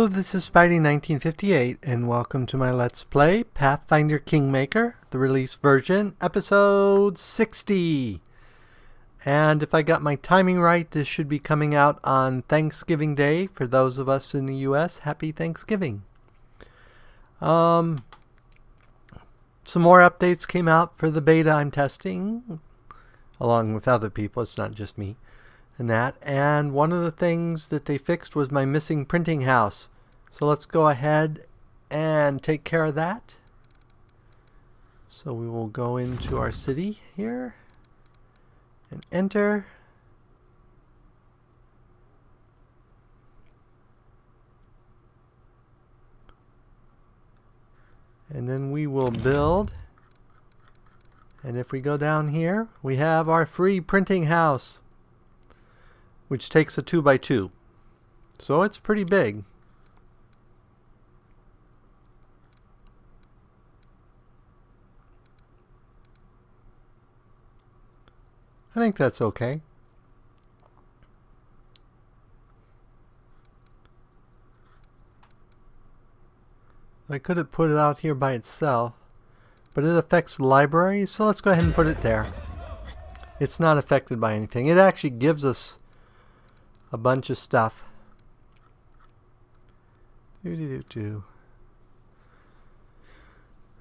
Hello, this is Spidey1958, and welcome to my Let's Play Pathfinder Kingmaker, the release version, episode 60. And if I got my timing right, this should be coming out on Thanksgiving Day. For those of us in the US, happy Thanksgiving. Some more updates came out for the beta I'm testing, along with other people, it's not just me. And one of the things that they fixed was my missing printing house. So let's go ahead and take care of that. So we will go into our city here and enter. And then we will build. And if we go down here, we have our free printing house, which takes a 2x2. So it's pretty big. I think that's okay. I could have put it out here by itself, but it affects libraries, so let's go ahead and put it there. It's not affected by anything. It actually gives us a bunch of stuff.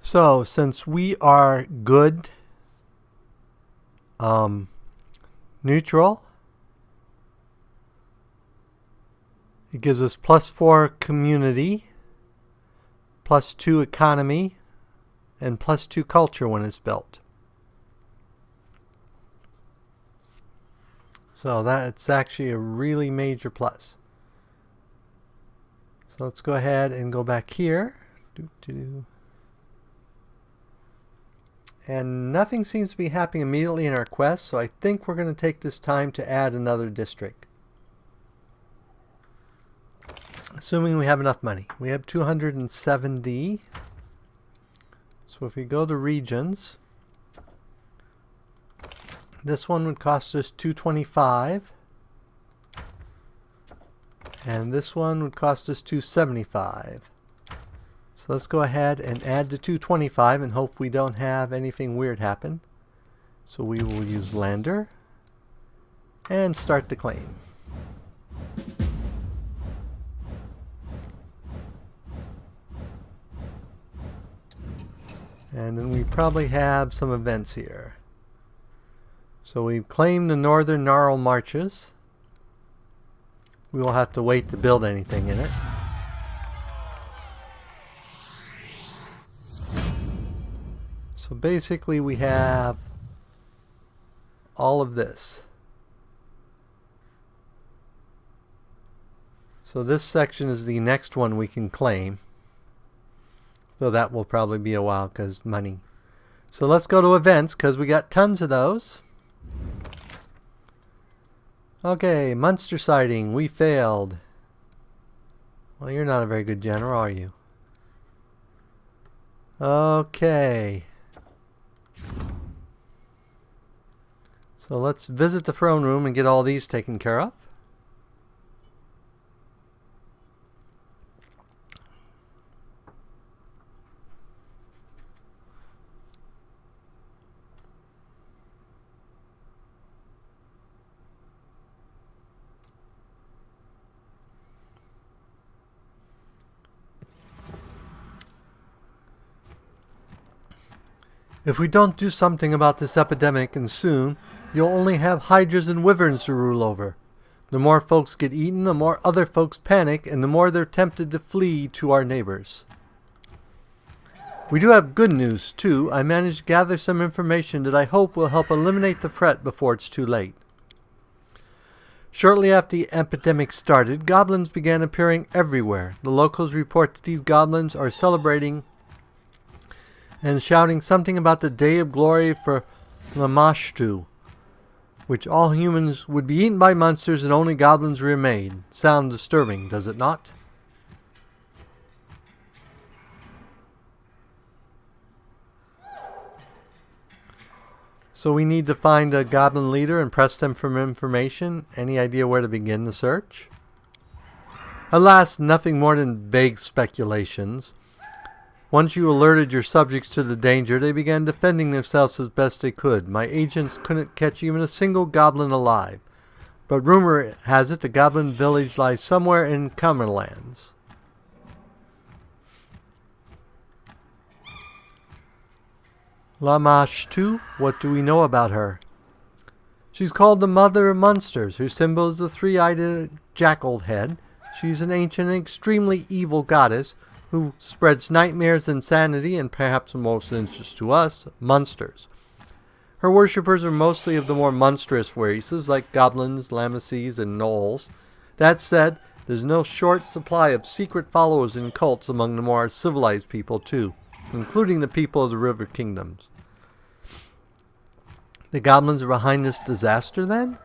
So since we are good, neutral, it gives us +4 community, +2 economy, and +2 culture when it's built. So that's actually a really major plus. So let's go ahead and go back here. And nothing seems to be happening immediately in our quest, so I think we're going to take this time to add another district. Assuming we have enough money. We have 270. So if we go to regions, this one would cost us 225, and this one would cost us 275. So let's go ahead and add the 225 and hope we don't have anything weird happen. So we will use lander and start the claim. And then we probably have some events here. So we've claimed the northern Gnarl Marches. We will have to wait to build anything in it. So basically we have all of this. So this section is the next one we can claim. Though that will probably be a while because money. So let's go to events because we got tons of those. Okay, Munster sighting. We failed. Well, you're not a very good general, are you? Okay. So let's visit the throne room and get all these taken care of. If we don't do something about this epidemic, and soon, you'll only have hydras and wyverns to rule over. The more folks get eaten, the more other folks panic, and the more they're tempted to flee to our neighbors. We do have good news, too. I managed to gather some information that I hope will help eliminate the threat before it's too late. Shortly after the epidemic started, goblins began appearing everywhere. The locals report that these goblins are celebrating and shouting something about the day of glory for Lamashtu, which all humans would be eaten by monsters and only goblins remain. Sound disturbing, does it not? So we need to find a goblin leader and press them for information. Any idea where to begin the search? Alas, nothing more than vague speculations. Once you alerted your subjects to the danger, they began defending themselves as best they could. My agents couldn't catch even a single goblin alive. But rumor has it the goblin village lies somewhere in Cumberlands. Lamashtu, what do we know about her? She's called the Mother of Monsters. Her symbol is the three-eyed jackal head. She's an ancient and extremely evil goddess who spreads nightmares, insanity, and perhaps of most interest to us, monsters. Her worshippers are mostly of the more monstrous races like goblins, lamasees, and gnolls. That said, there's no short supply of secret followers and cults among the more civilized people too, including the people of the River Kingdoms. The goblins are behind this disaster, then?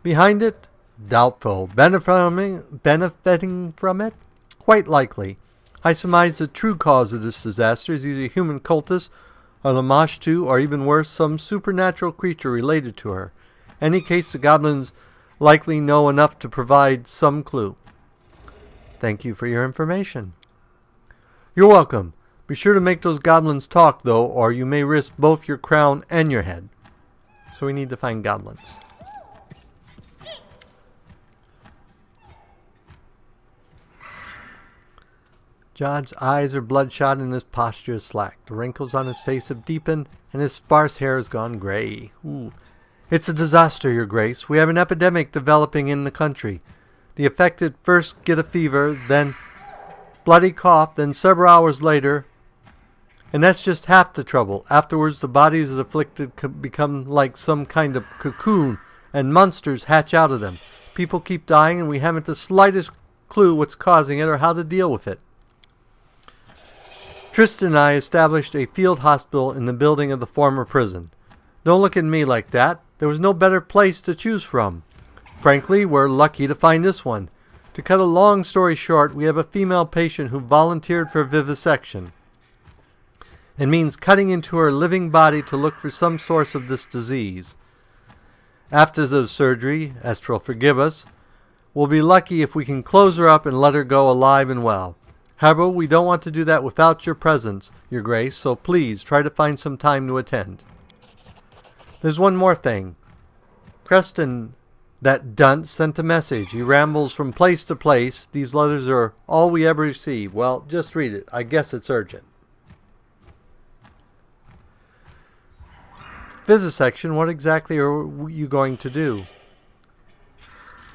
Behind it? Doubtful. Benefiting from it? Quite likely. I surmise the true cause of this disaster is either human cultists, or Lamashtu, or even worse, some supernatural creature related to her. In any case, the goblins likely know enough to provide some clue. Thank you for your information. You're welcome. Be sure to make those goblins talk, though, or you may risk both your crown and your head. So we need to find goblins. John's eyes are bloodshot and his posture is slack. The wrinkles on his face have deepened and his sparse hair has gone gray. Ooh. It's a disaster, Your Grace. We have an epidemic developing in the country. The affected first get a fever, then bloody cough, then several hours later. And that's just half the trouble. Afterwards, the bodies of the afflicted become like some kind of cocoon, and monsters hatch out of them. People keep dying, and we haven't the slightest clue what's causing it or how to deal with it. Tristan and I established a field hospital in the building of the former prison. Don't look at me like that. There was no better place to choose from. Frankly, we're lucky to find this one. To cut a long story short, we have a female patient who volunteered for vivisection. It means cutting into her living body to look for some source of this disease. After the surgery, Astral forgive us, we'll be lucky if we can close her up and let her go alive and well. However, we don't want to do that without your presence, Your Grace, so please try to find some time to attend. There's one more thing. Creston, that dunce, sent a message. He rambles from place to place. These letters are all we ever receive. Well, just read it. I guess it's urgent. Vivisection, what exactly are you going to do?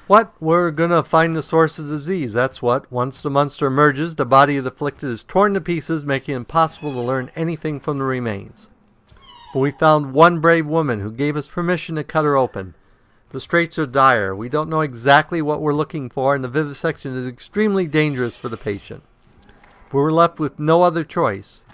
What? We're going to find the source of the disease, that's what. Once the monster emerges, the body of the afflicted is torn to pieces, making it impossible to learn anything from the remains. But we found one brave woman who gave us permission to cut her open. The straits are dire. We don't know exactly what we're looking for, and the vivisection is extremely dangerous for the patient. But we're left with no other choice.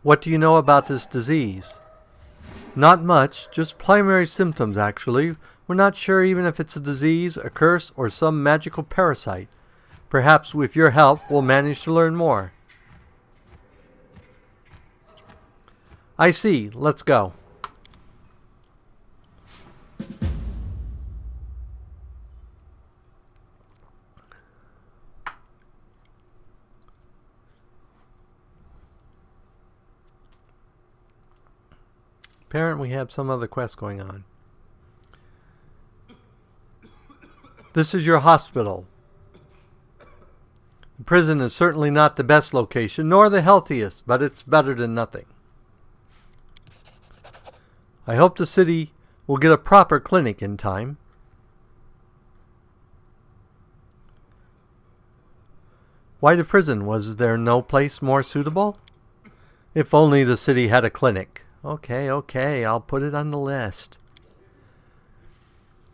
What do you know about this disease? Not much, just primary symptoms actually. We're not sure even if it's a disease, a curse, or some magical parasite. Perhaps with your help we'll manage to learn more. I see. Let's go. Apparently we have some other quest going on. This is your hospital. The prison is certainly not the best location, nor the healthiest, but it's better than nothing. I hope the city will get a proper clinic in time. Why the prison? Was there no place more suitable? If only the city had a clinic. Okay, I'll put it on the list.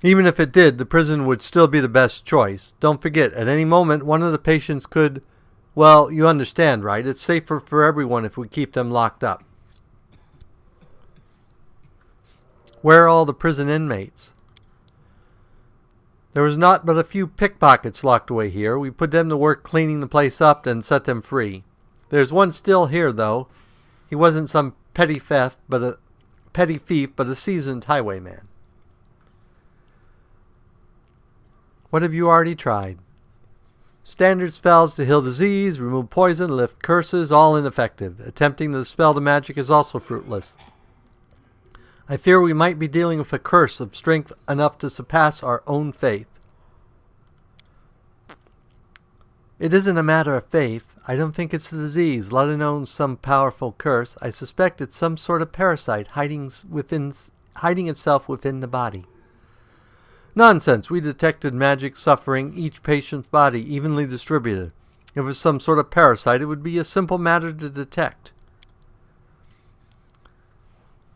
Even if it did, the prison would still be the best choice. Don't forget, at any moment, one of the patients could... Well, you understand, right? It's safer for everyone if we keep them locked up. Where are all the prison inmates? There was not but a few pickpockets locked away here. We put them to work cleaning the place up, then set them free. There's one still here, though. He wasn't some petty theft, but petty thief, but a seasoned highwayman. What have you already tried? Standard spells to heal disease, remove poison, lift curses, all ineffective. Attempting to dispel the magic is also fruitless. I fear we might be dealing with a curse of strength enough to surpass our own faith. It isn't a matter of faith. I don't think it's a disease, let alone some powerful curse. I suspect it's some sort of parasite hiding itself within the body. Nonsense. We detected magic suffering each patient's body, evenly distributed. If it was some sort of parasite, it would be a simple matter to detect.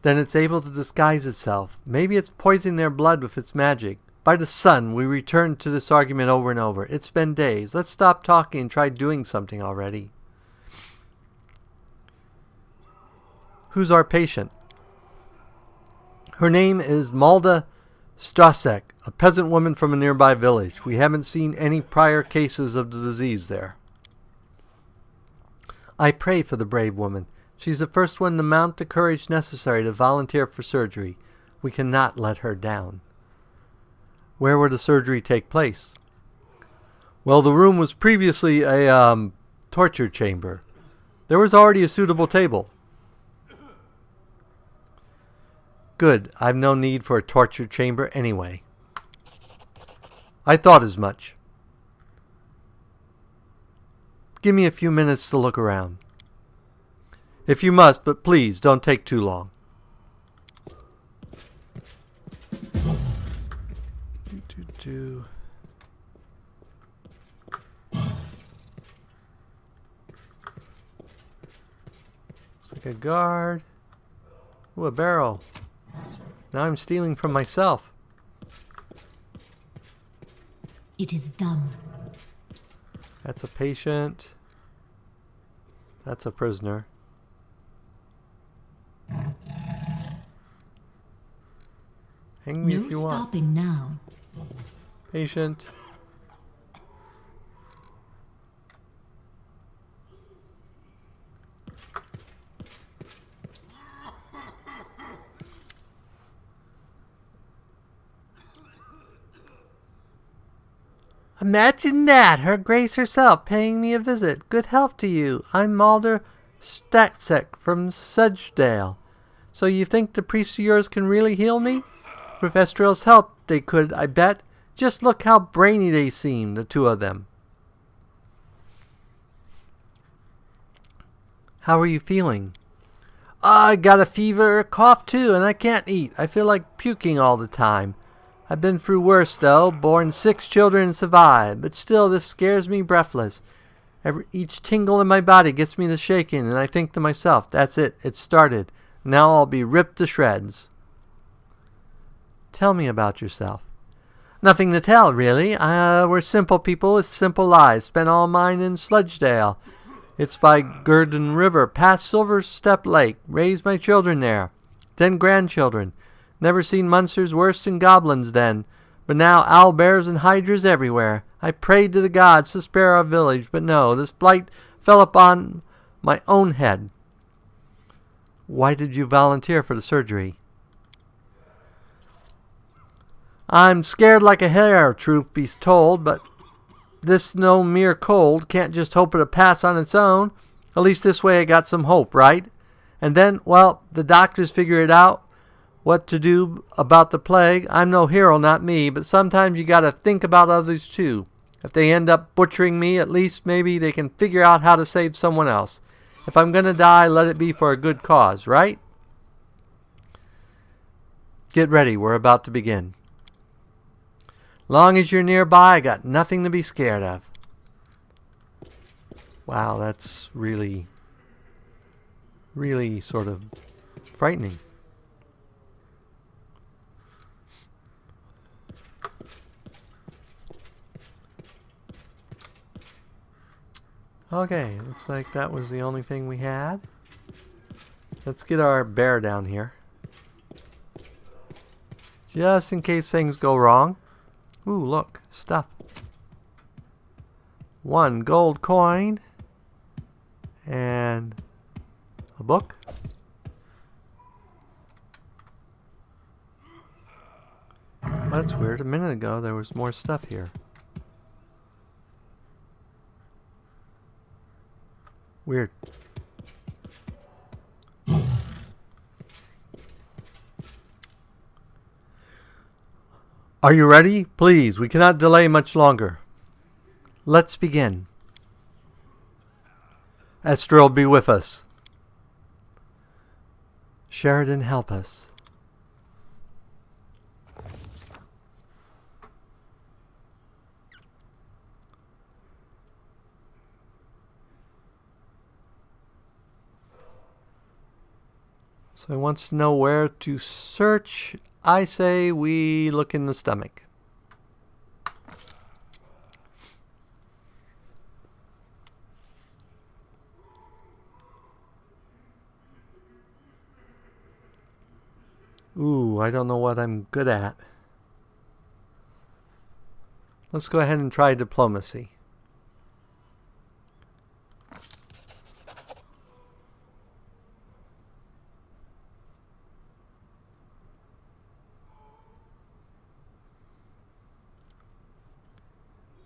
Then it's able to disguise itself. Maybe it's poisoning their blood with its magic. By the sun, we return to this argument over and over. It's been days. Let's stop talking and try doing something already. Who's our patient? Her name is Malda Strasek, a peasant woman from a nearby village. We haven't seen any prior cases of the disease there. I pray for the brave woman. She's the first one to mount the courage necessary to volunteer for surgery. We cannot let her down. Where would the surgery take place? Well, the room was previously a torture chamber. There was already a suitable table. Good. I've no need for a torture chamber anyway. I thought as much. Give me a few minutes to look around. If you must, but please don't take too long. Looks like a guard. Ooh, a barrel. Now I'm stealing from myself. It is done. That's a patient. That's a prisoner. Hang me if you want. No stopping now. Patient. Imagine that! Her Grace herself paying me a visit. Good health to you. I'm Mulder Statsek from Sedgedale. So you think the priests of yours can really heal me? With Estriel's help, they could, I bet. Just look how brainy they seem, the two of them. How are you feeling? I got a fever, cough too, and I can't eat. I feel like puking all the time. I've been through worse, though. Born 6 children and survived. But still, this scares me breathless. Each tingle in my body gets me to shaking, and I think to myself, that's it. It started. Now I'll be ripped to shreds. Tell me about yourself. Nothing to tell, really. We're simple people with simple lives. Spent all mine in Sledgedale. It's by Gurdon River, past Silver Step Lake. Raised my children there. 10 grandchildren. Never seen monsters worse than goblins then. But now owlbears and hydras everywhere. I prayed to the gods to spare our village, but no, this blight fell upon my own head. Why did you volunteer for the surgery? I'm scared like a hare, truth be told, but this no mere cold. Can't just hope it'll pass on its own. At least this way I got some hope, right? And then, well, the doctors figure it out. What to do about the plague. I'm no hero, not me, but sometimes you gotta think about others too. If they end up butchering me, at least maybe they can figure out how to save someone else. If I'm gonna die, let it be for a good cause, right? Get ready, we're about to begin. Long as you're nearby, I got nothing to be scared of. Wow, that's really sort of frightening. Okay, looks like that was the only thing we had. Let's get our bear down here. Just in case things go wrong. Ooh, look, stuff. 1 gold coin. And a book. Well, that's weird. A minute ago, there was more stuff here. Weird. Are you ready? Please, we cannot delay much longer. Let's begin. Esther, be with us. Sheridan, help us. So he wants to know where to search. I say we look in the stomach. Ooh, I don't know what I'm good at. Let's go ahead and try diplomacy.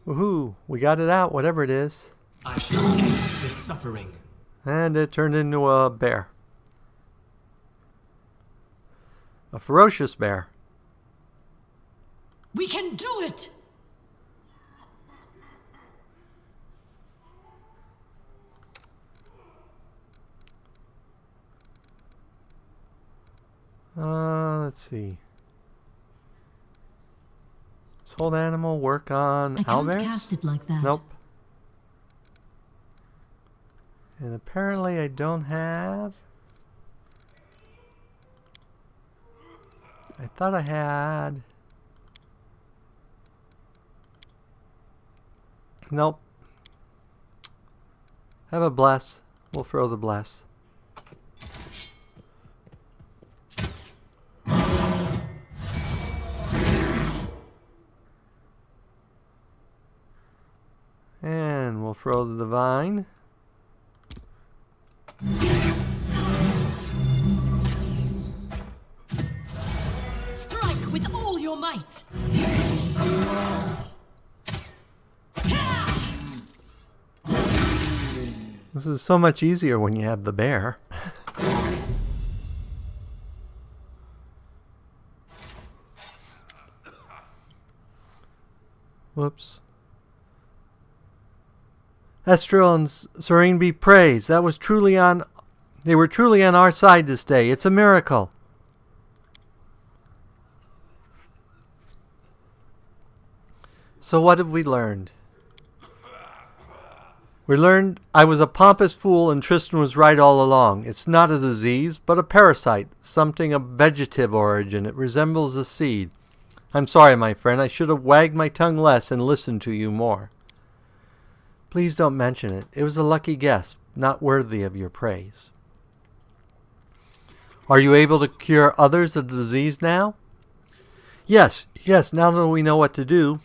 Woohoo, we got it out, whatever it is. I shall end this suffering. And it turned into a bear. A ferocious bear. We can do it! Let's see. This whole animal work on I can't owlbears? cast it like that. Nope. And apparently I don't have... I thought I had... Nope. Have a bless. We'll throw the bless. And we'll throw the divine. Strike with all your might! This is so much easier when you have the bear. Whoops. Estrel and Serene be praised. They were truly on our side this day. It's a miracle. So what have we learned? We learned I was a pompous fool and Tristan was right all along. It's not a disease, but a parasite, something of vegetative origin. It resembles a seed. I'm sorry, my friend. I should have wagged my tongue less and listened to you more. Please don't mention it. It was a lucky guess, not worthy of your praise. Are you able to cure others of the disease now? Yes, now that we know what to do,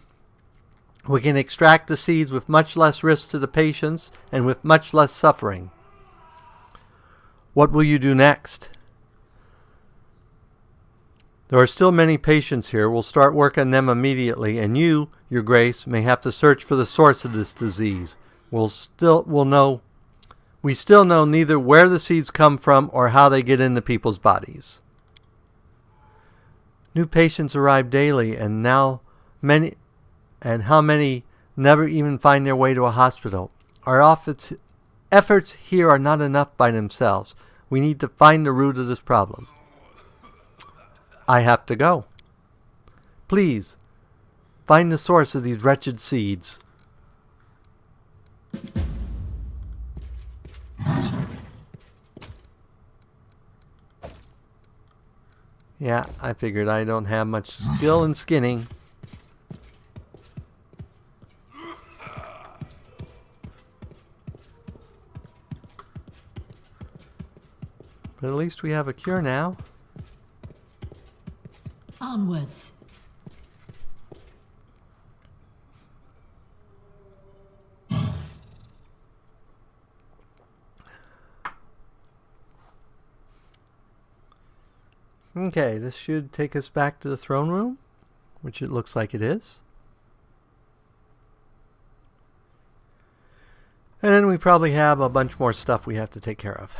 we can extract the seeds with much less risk to the patients and with much less suffering. What will you do next? There are still many patients here. We'll start work on them immediately, and you, Your Grace, may have to search for the source of this disease. We still know neither where the seeds come from or how they get into people's bodies. New patients arrive daily, and how many never even find their way to a hospital. Our efforts here are not enough by themselves. We need to find the root of this problem. I have to go. Please, find the source of these wretched seeds. Yeah, I figured I don't have much skill in skinning. But at least we have a cure now. Onwards. Okay, this should take us back to the throne room, which it looks like it is. And then we probably have a bunch more stuff we have to take care of.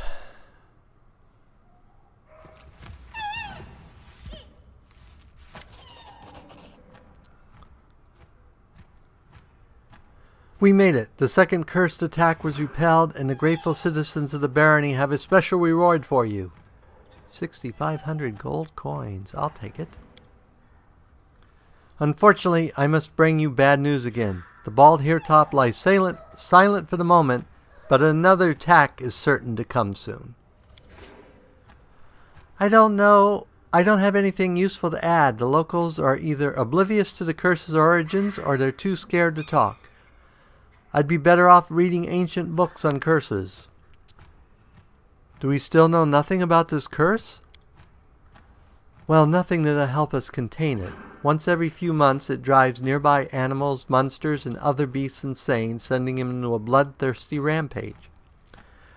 We made it. The second cursed attack was repelled, and the grateful citizens of the barony have a special reward for you. 6,500 gold coins. I'll take it. Unfortunately, I must bring you bad news again. The bald hilltop lies silent for the moment, but another attack is certain to come soon. I don't know. I don't have anything useful to add. The locals are either oblivious to the curse's origins, or they're too scared to talk. I'd be better off reading ancient books on curses. Do we still know nothing about this curse? Well, nothing that'll help us contain it. Once every few months it drives nearby animals, monsters, and other beasts insane, sending them into a bloodthirsty rampage.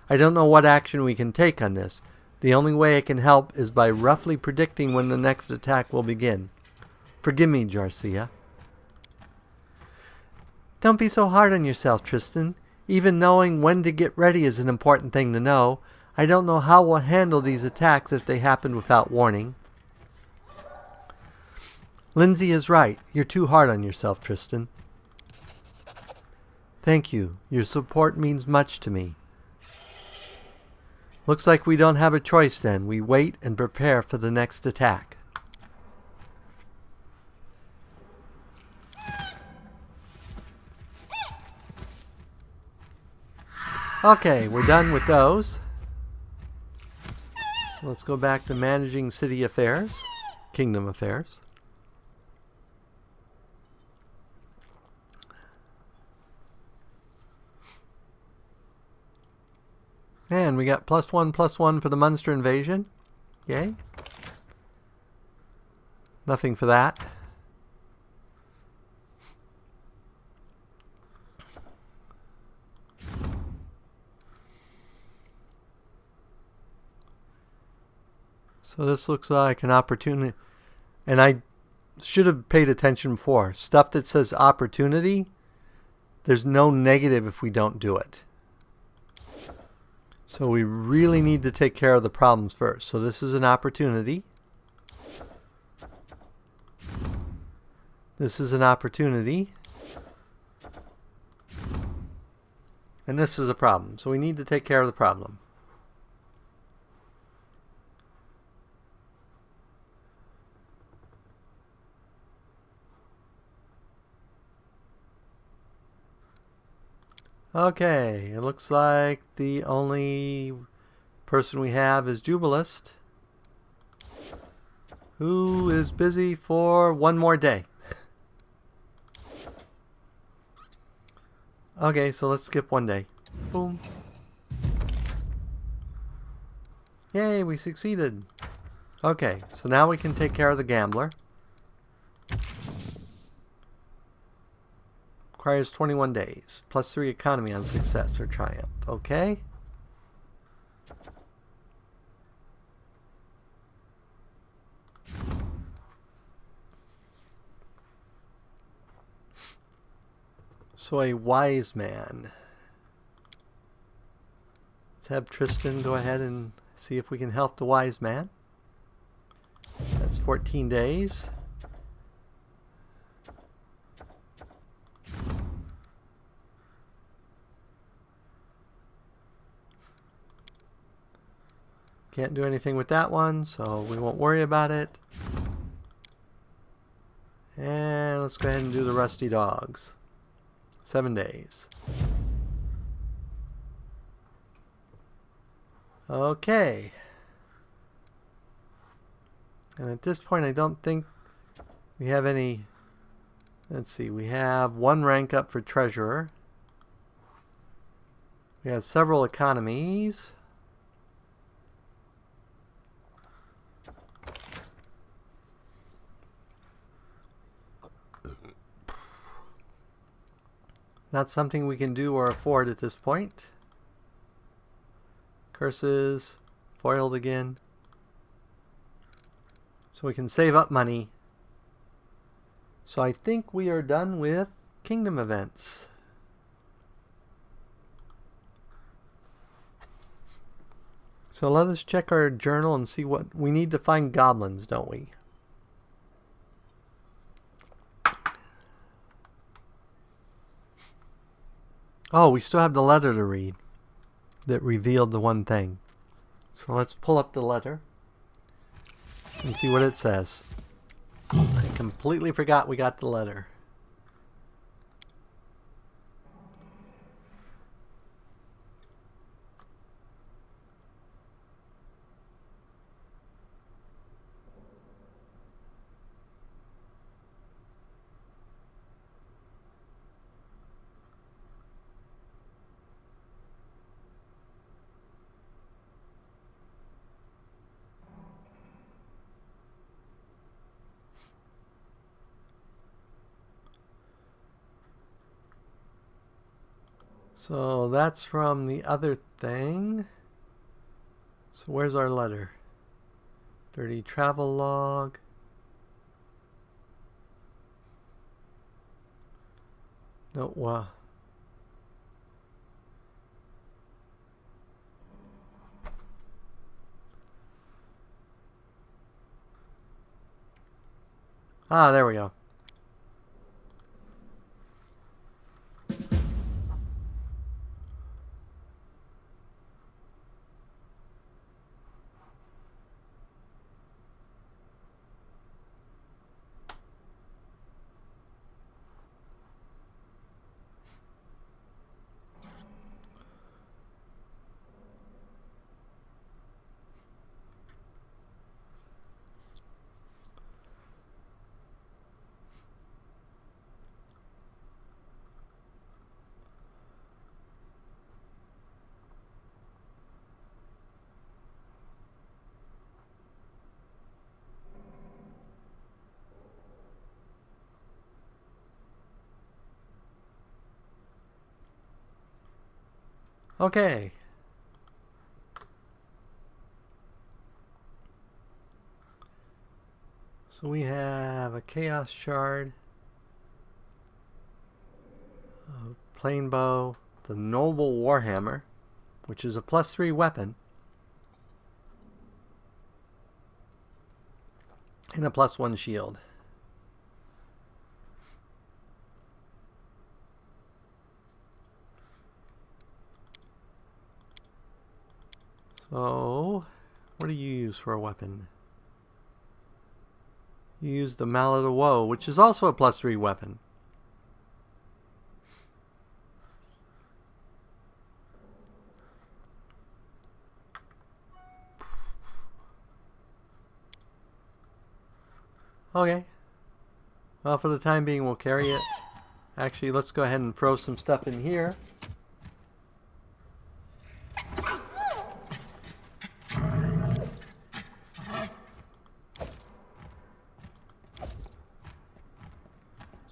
I don't know what action we can take on this. The only way I can help is by roughly predicting when the next attack will begin. Forgive me, Jarcia. Don't be so hard on yourself, Tristan. Even knowing when to get ready is an important thing to know. I don't know how we'll handle these attacks if they happen without warning. Lindsay is right. You're too hard on yourself, Tristan. Thank you. Your support means much to me. Looks like we don't have a choice then. We wait and prepare for the next attack. Okay, we're done with those. So let's go back to managing city affairs, kingdom affairs. And we got +1/+1 for the Munster invasion. Yay. Nothing for that. So this looks like an opportunity. And I should have paid attention before. Stuff that says opportunity, there's no negative if we don't do it. So we really need to take care of the problems first. So this is an opportunity. This is an opportunity. And this is a problem. So we need to take care of the problem. Okay, it looks like the only person we have is Jubilist, who is busy for one more day. Okay, so let's skip one day. Boom. Yay, we succeeded. Okay, so now we can take care of the gambler. Requires 21 days. +3 economy on success or triumph. Okay. So a wise man. Let's have Tristan go ahead and see if we can help the wise man. That's 14 days. Can't do anything with that one, so we won't worry about it. And let's go ahead and do the rusty dogs. 7 days. Okay. And at this point, I don't think we have any. Let's see, we have 1 rank up for treasurer. We have several economies. Not something we can do or afford at this point. Curses, foiled again. So we can save up money So I think we are done with kingdom events. So let us check our journal and see what we need to find goblins, don't we? Oh, we still have the letter to read that revealed the one thing. So let's pull up the letter and see what it says. I completely forgot we got the letter. So that's from the other thing. So where's our letter? Dirty travel log. No, there we go. Okay. So we have a chaos shard, a plain bow, the noble warhammer, which is a +3 weapon, and a +1 shield. So, what do you use for a weapon? You use the Mallet of Woe, which is also a +3 weapon. Okay. Well, for the time being, we'll carry it. Actually, let's go ahead and throw some stuff in here.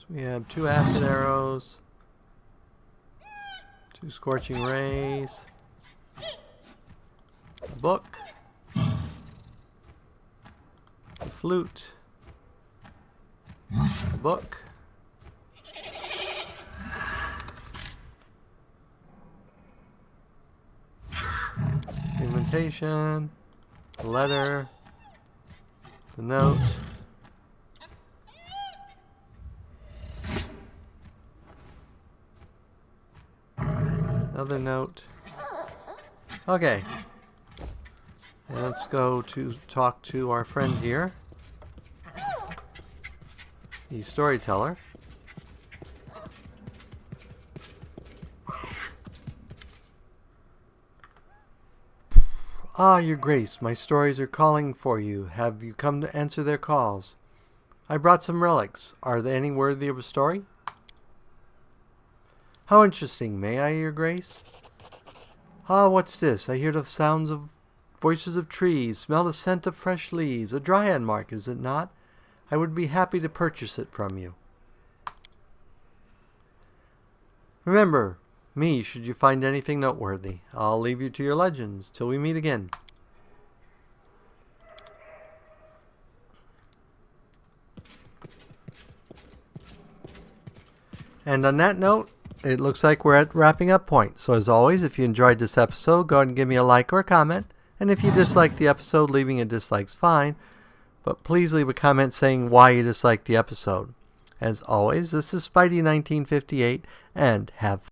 We have 2 acid arrows, 2 scorching rays, a book, a flute, a book, invitation, a letter, the note, another note. Okay. And let's go to talk to our friend here, the storyteller. Ah, your grace, my stories are calling for you. Have you come to answer their calls? I brought some relics. Are they any worthy of a story? How interesting, may I, your grace? Ah, what's this? I hear the sounds of voices of trees, smell the scent of fresh leaves. A dryad mark, is it not? I would be happy to purchase it from you. Remember me should you find anything noteworthy. I'll leave you to your legends till we meet again. And on that note, it looks like we're at wrapping up point. So as always, if you enjoyed this episode, go ahead and give me a like or a comment. And if you disliked the episode, leaving a dislike's fine. But please leave a comment saying why you disliked the episode. As always, this is Spidey1958, and have fun.